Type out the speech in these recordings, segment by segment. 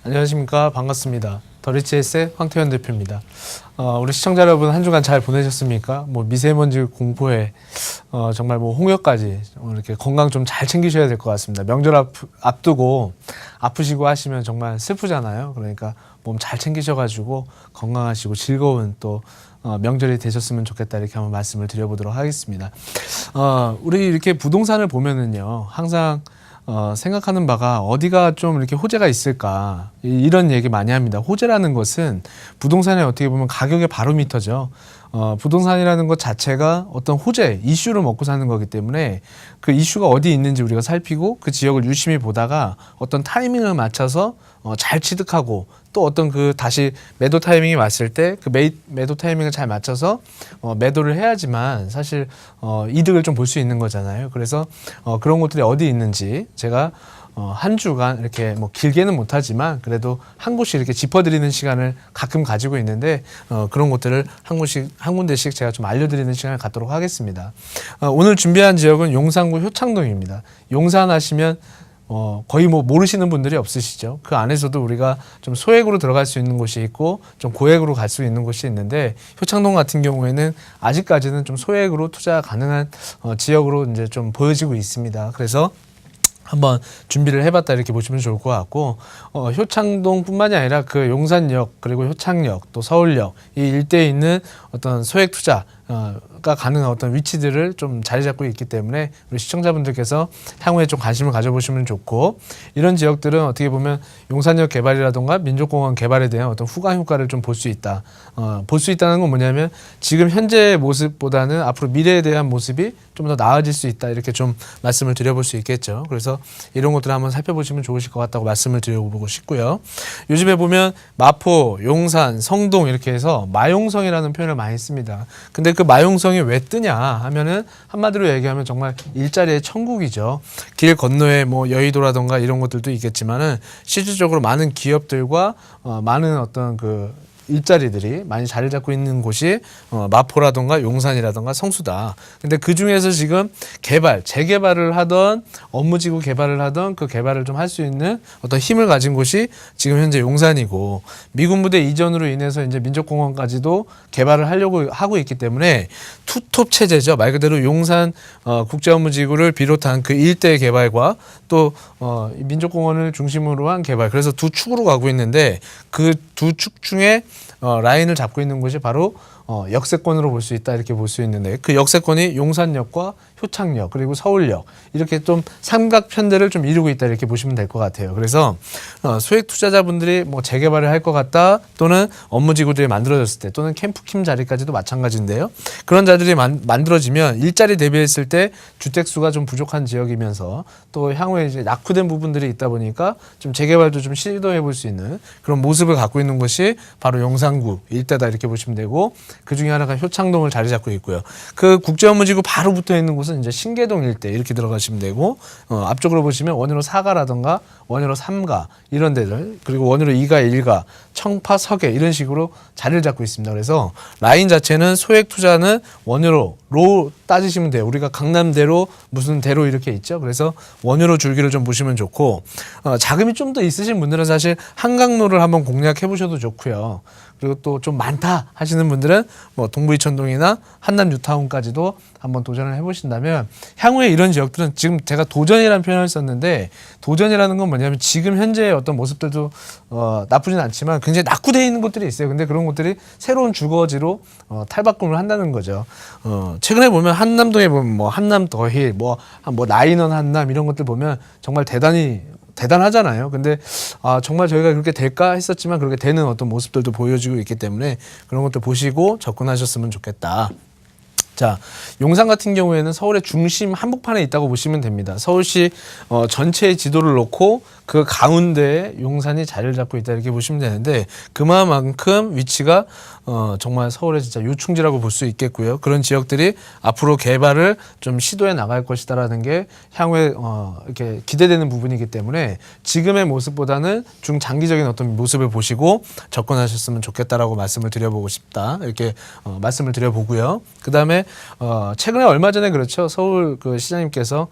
안녕하십니까. 반갑습니다. 더리치에스의 황태현 대표입니다. 우리 시청자 여러분 한 주간 잘 보내셨습니까? 미세먼지 공포에 정말 홍역까지 이렇게 건강 좀 잘 챙기셔야 될 것 같습니다. 명절 앞두고 아프시고 하시면 정말 슬프잖아요. 그러니까 몸 잘 챙기셔가지고 건강하시고 즐거운 또 명절이 되셨으면 좋겠다 이렇게 한번 말씀을 드려보도록 하겠습니다. 우리 이렇게 부동산을 보면은요, 항상 생각하는 바가 어디가 좀 이렇게 호재가 있을까 이런 얘기 많이 합니다. 호재라는 것은 부동산에 어떻게 보면 가격의 바로미터죠. 부동산이라는 것 자체가 어떤 호재, 이슈를 먹고 사는 거기 때문에 그 이슈가 어디 있는지 우리가 살피고 그 지역을 유심히 보다가 어떤 타이밍을 맞춰서 잘 취득하고 또 어떤 그 다시 매도 타이밍이 왔을 때 그 매도 타이밍을 잘 맞춰서 매도를 해야지만 사실 이득을 좀 볼 수 있는 거잖아요. 그래서 그런 것들이 어디 있는지 제가 한 주간 이렇게 길게는 못하지만 그래도 한 곳씩 이렇게 짚어드리는 시간을 가끔 가지고 있는데 그런 것들을 한 군데씩 제가 좀 알려드리는 시간을 갖도록 하겠습니다. 오늘 준비한 지역은 용산구 효창동입니다. 용산 하시면 거의 모르시는 분들이 없으시죠. 그 안에서도 우리가 좀 소액으로 들어갈 수 있는 곳이 있고 좀 고액으로 갈 수 있는 곳이 있는데 효창동 같은 경우에는 아직까지는 좀 소액으로 투자 가능한 지역으로 이제 좀 보여지고 있습니다. 그래서 한번 준비를 해봤다 이렇게 보시면 좋을 것 같고 효창동뿐만이 아니라 그 용산역 그리고 효창역 또 서울역 이 일대에 있는 어떤 소액 투자가 가능한 어떤 위치들을 좀 자리 잡고 있기 때문에 우리 시청자분들께서 향후에 좀 관심을 가져보시면 좋고 이런 지역들은 어떻게 보면 용산역 개발이라던가 민족공원 개발에 대한 어떤 후광 효과를 좀 볼 수 있다. 볼 수 있다는 건 뭐냐면 지금 현재의 모습보다는 앞으로 미래에 대한 모습이 좀 더 나아질 수 있다 이렇게 좀 말씀을 드려볼 수 있겠죠. 그래서 이런 것들을 한번 살펴보시면 좋으실 것 같다고 말씀을 드려보고 싶고요. 요즘에 보면 마포, 용산, 성동 이렇게 해서 마용성이라는 표현을 많이 씁니다. 근데 그 마용성이 왜 뜨냐 하면은 한마디로 얘기하면 정말 일자리의 천국이죠. 길 건너에 여의도라던가 이런 것들도 있겠지만은 실질적으로 많은 기업들과 많은 어떤 그 일자리들이 많이 자리 잡고 있는 곳이 마포라던가 용산이라던가 성수다. 근데 그 중에서 지금 재개발을 하던 업무지구 개발을 하던 그 개발을 좀 할 수 있는 어떤 힘을 가진 곳이 지금 현재 용산이고 미군 부대 이전으로 인해서 이제 민족공원까지도 개발을 하려고 하고 있기 때문에 투톱 체제죠. 말 그대로 용산 국제업무지구를 비롯한 그 일대 개발과 또 민족공원을 중심으로 한 개발. 그래서 두 축으로 가고 있는데 그 두 축 중에 라인을 잡고 있는 곳이 바로 역세권으로 볼 수 있다 이렇게 볼 수 있는데 그 역세권이 용산역과 효창역 그리고 서울역 이렇게 좀 삼각편대를 좀 이루고 있다 이렇게 보시면 될 것 같아요. 그래서 소액 투자자분들이 재개발을 할 것 같다 또는 업무지구들이 만들어졌을 때 또는 캠프킴 자리까지도 마찬가지인데요. 그런 자리들이 만들어지면 일자리 대비했을 때 주택수가 좀 부족한 지역이면서 또 향후에 이제 낙후된 부분들이 있다 보니까 좀 재개발도 좀 시도해 볼 수 있는 그런 모습을 갖고 있는 것이 바로 용산구 일대다 이렇게 보시면 되고 그 중에 하나가 효창동을 자리 잡고 있고요. 그 국제업무지구 바로 붙어 있는 곳은 이제 신계동 일대 이렇게 들어가시면 되고 앞쪽으로 보시면 원효로 4가라던가 원효로 3가 이런 데들 그리고 원효로 2가 1가 청파 서계 이런 식으로 자리를 잡고 있습니다. 그래서 라인 자체는 소액 투자는 원효로로 따지시면 돼요. 우리가 강남대로 무슨 대로 이렇게 있죠. 그래서 원효로 줄기를 좀 보시면 좋고 자금이 좀 더 있으신 분들은 사실 한강로를 한번 공략해 보셔도 좋고요. 그리고 또 좀 많다 하시는 분들은 동부이천동이나 한남 뉴타운까지도 한번 도전을 해보신다면 향후에 이런 지역들은 지금 제가 도전이라는 표현을 썼는데 도전이라는 건 뭐냐면 지금 현재의 어떤 모습들도 나쁘진 않지만 굉장히 낙후되어 있는 곳들이 있어요. 근데 그런 곳들이 새로운 주거지로 탈바꿈을 한다는 거죠. 최근에 보면 한남동에 보면 한남 더힐 나인원 한남 이런 것들 보면 정말 대단하잖아요. 근데 정말 저희가 그렇게 될까 했었지만 그렇게 되는 어떤 모습들도 보여지고 있기 때문에 그런 것도 보시고 접근하셨으면 좋겠다. 자, 용산 같은 경우에는 서울의 중심 한복판에 있다고 보시면 됩니다. 서울시 전체의 지도를 놓고 그 가운데에 용산이 자리를 잡고 있다 이렇게 보시면 되는데 그만큼 위치가 정말 서울의 진짜 요충지라고 볼 수 있겠고요. 그런 지역들이 앞으로 개발을 좀 시도해 나갈 것이다라는 게 향후에 이렇게 기대되는 부분이기 때문에 지금의 모습보다는 중장기적인 어떤 모습을 보시고 접근하셨으면 좋겠다라고 말씀을 드려보고 싶다 이렇게 말씀을 드려보고요. 그 다음에 최근에 얼마 전에 그렇죠. 서울 그 시장님께서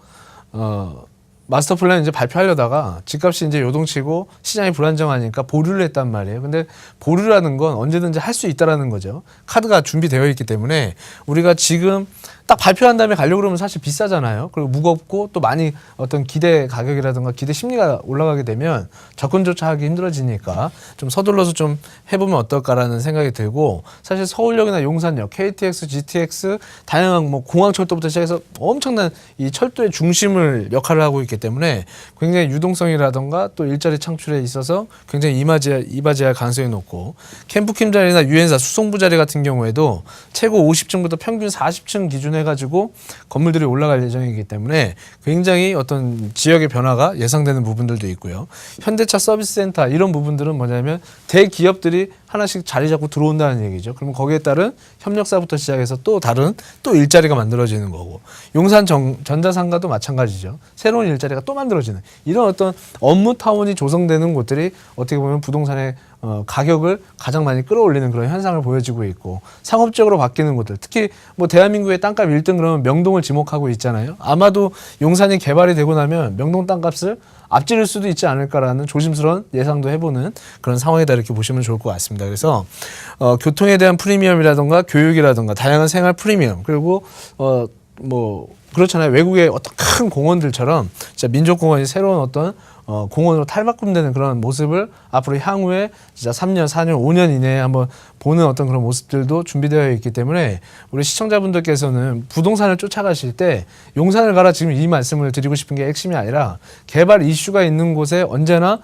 마스터 플랜 이제 발표하려다가 집값이 이제 요동치고 시장이 불안정하니까 보류를 했단 말이에요. 근데 보류라는 건 언제든지 할 수 있다라는 거죠. 카드가 준비되어 있기 때문에 우리가 지금 딱 발표한 다음에 가려고 그러면 사실 비싸잖아요. 그리고 무겁고 또 많이 어떤 기대 가격이라든가 기대 심리가 올라가게 되면 접근조차 하기 힘들어지니까 좀 서둘러서 좀 해보면 어떨까라는 생각이 들고, 사실 서울역이나 용산역, KTX, GTX 다양한 뭐 공항철도부터 시작해서 엄청난 이 철도의 중심을 역할을 하고 있기 때문에 굉장히 유동성이라든가 또 일자리 창출에 있어서 굉장히 이바지할 가능성이 높고, 캠프킴 자리나 유엔사 수송부 자리 같은 경우에도 최고 50층부터 평균 40층 기준 해가지고 건물들이 올라갈 예정이기 때문에 굉장히 어떤 지역의 변화가 예상되는 부분들도 있고요. 현대차 서비스 센터 이런 부분들은 뭐냐면 대기업들이 하나씩 자리 잡고 들어온다는 얘기죠. 그러면 거기에 따른 협력사부터 시작해서 또 다른 또 일자리가 만들어지는 거고, 용산 전자상가도 마찬가지죠. 새로운 일자리가 또 만들어지는 이런 어떤 업무 타운이 조성되는 곳들이 어떻게 보면 부동산의 가격을 가장 많이 끌어올리는 그런 현상을 보여지고 있고, 상업적으로 바뀌는 곳들, 특히 뭐 대한민국의 땅값 1등 그러면 명동을 지목하고 있잖아요. 아마도 용산이 개발이 되고 나면 명동 땅값을 앞지를 수도 있지 않을까라는 조심스러운 예상도 해보는 그런 상황이다, 이렇게 보시면 좋을 것 같습니다. 그래서 교통에 대한 프리미엄이라든가 교육이라든가 다양한 생활 프리미엄, 그리고 뭐 그렇잖아요. 외국의 어떤 큰 공원들처럼 진짜 민족공원이 새로운 어떤 공원으로 탈바꿈되는 그런 모습을 앞으로 향후에 진짜 3년, 4년, 5년 이내에 한번 보는 어떤 그런 모습들도 준비되어 있기 때문에 우리 시청자분들께서는 부동산을 쫓아가실 때 용산을 가라, 지금 이 말씀을 드리고 싶은 게 핵심이 아니라 개발 이슈가 있는 곳에 언제나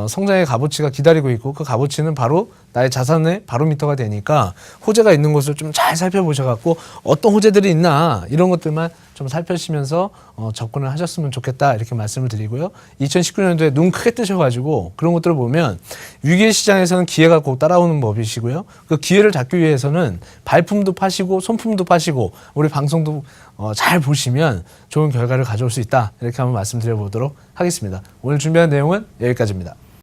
성장의 값어치가 기다리고 있고, 그 값어치는 바로 나의 자산의 바로미터가 되니까 호재가 있는 곳을 좀 잘 살펴보셔갖고 어떤 호재들이 있나 이런 것들만 좀 살펴시면서 접근을 하셨으면 좋겠다, 이렇게 말씀을 드리고요. 2019년도에 눈 크게 뜨셔가지고 그런 것들을 보면 위기의 시장에서는 기회가 꼭 따라오는 법이시고요. 그 기회를 잡기 위해서는 발품도 파시고 손품도 파시고 우리 방송도 잘 보시면 좋은 결과를 가져올 수 있다, 이렇게 한번 말씀드려보도록 하겠습니다. 오늘 준비한 내용은 여기까지입니다.